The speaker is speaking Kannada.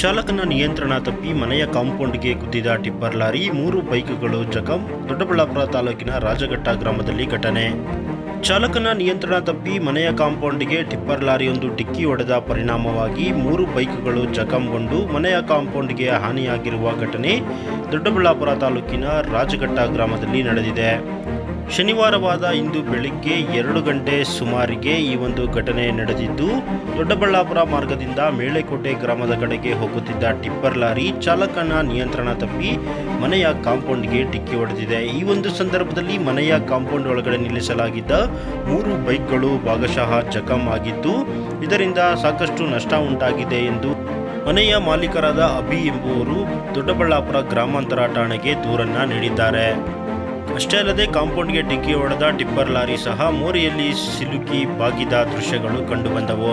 ಚಾಲಕನ ನಿಯಂತ್ರಣ ತಪ್ಪಿ ಮನೆಯ ಕಾಂಪೌಂಡ್ಗೆ ಗುದ್ದಿದ ಟಿಪ್ಪರ್ ಲಾರಿ, 3 ಬೈಕ್ಗಳು ಜಖಂ. ದೊಡ್ಡಬಳ್ಳಾಪುರ ತಾಲೂಕಿನ ರಾಜಘಟ್ಟ ಗ್ರಾಮದಲ್ಲಿ ಘಟನೆ. ಚಾಲಕನ ನಿಯಂತ್ರಣ ತಪ್ಪಿ ಮನೆಯ ಕಾಂಪೌಂಡ್ಗೆ ಟಿಪ್ಪರ್ ಲಾರಿಯೊಂದು ಡಿಕ್ಕಿ ಹೊಡೆದ ಪರಿಣಾಮವಾಗಿ 3 ಬೈಕ್ಗಳು ಜಖಂಗೊಂಡು ಮನೆಯ ಕಾಂಪೌಂಡ್ಗೆ ಹಾನಿಯಾಗಿರುವ ಘಟನೆ ದೊಡ್ಡಬಳ್ಳಾಪುರ ತಾಲೂಕಿನ ರಾಜಘಟ್ಟ ಗ್ರಾಮದಲ್ಲಿ ನಡೆದಿದೆ. ಶನಿವಾರವಾದ ಇಂದು ಬೆಳಿಗ್ಗೆ 2 ಗಂಟೆ ಸುಮಾರಿಗೆ ಈ ಒಂದು ಘಟನೆ ನಡೆದಿದ್ದು, ದೊಡ್ಡಬಳ್ಳಾಪುರ ಮಾರ್ಗದಿಂದ ಮೇಳೆಕೋಟೆ ಗ್ರಾಮದ ಕಡೆಗೆ ಹೋಗುತ್ತಿದ್ದ ಟಿಪ್ಪರ್ ಲಾರಿ ಚಾಲಕನ ನಿಯಂತ್ರಣ ತಪ್ಪಿ ಮನೆಯ ಕಾಂಪೌಂಡ್ಗೆ ಡಿಕ್ಕಿ ಹೊಡೆದಿದೆ. ಈ ಒಂದು ಸಂದರ್ಭದಲ್ಲಿ ಮನೆಯ ಕಾಂಪೌಂಡ್ ಒಳಗಡೆ ನಿಲ್ಲಿಸಲಾಗಿದ್ದ 3 ಬೈಕ್ಗಳು ಭಾಗಶಃ ಜಖಂ ಆಗಿದ್ದು, ಇದರಿಂದ ಸಾಕಷ್ಟು ನಷ್ಟ ಉಂಟಾಗಿದೆ ಎಂದು ಮನೆಯ ಮಾಲೀಕರಾದ ಅಭಿ ಎಂಬುವರು ದೊಡ್ಡಬಳ್ಳಾಪುರ ಗ್ರಾಮಾಂತರ ಠಾಣೆಗೆ ದೂರನ್ನ ನೀಡಿದ್ದಾರೆ. ಅಷ್ಟೇ ಅಲ್ಲದೆ ಕಾಂಪೌಂಡ್ಗೆ ಡಿಕ್ಕಿ ಹೊಡೆದ ಟಿಪ್ಪರ್ ಲಾರಿ ಸಹ ಮೋರಿಯಲ್ಲಿ ಸಿಲುಕಿ ಬಾಗಿದ ದೃಶ್ಯಗಳು ಕಂಡುಬಂದವು.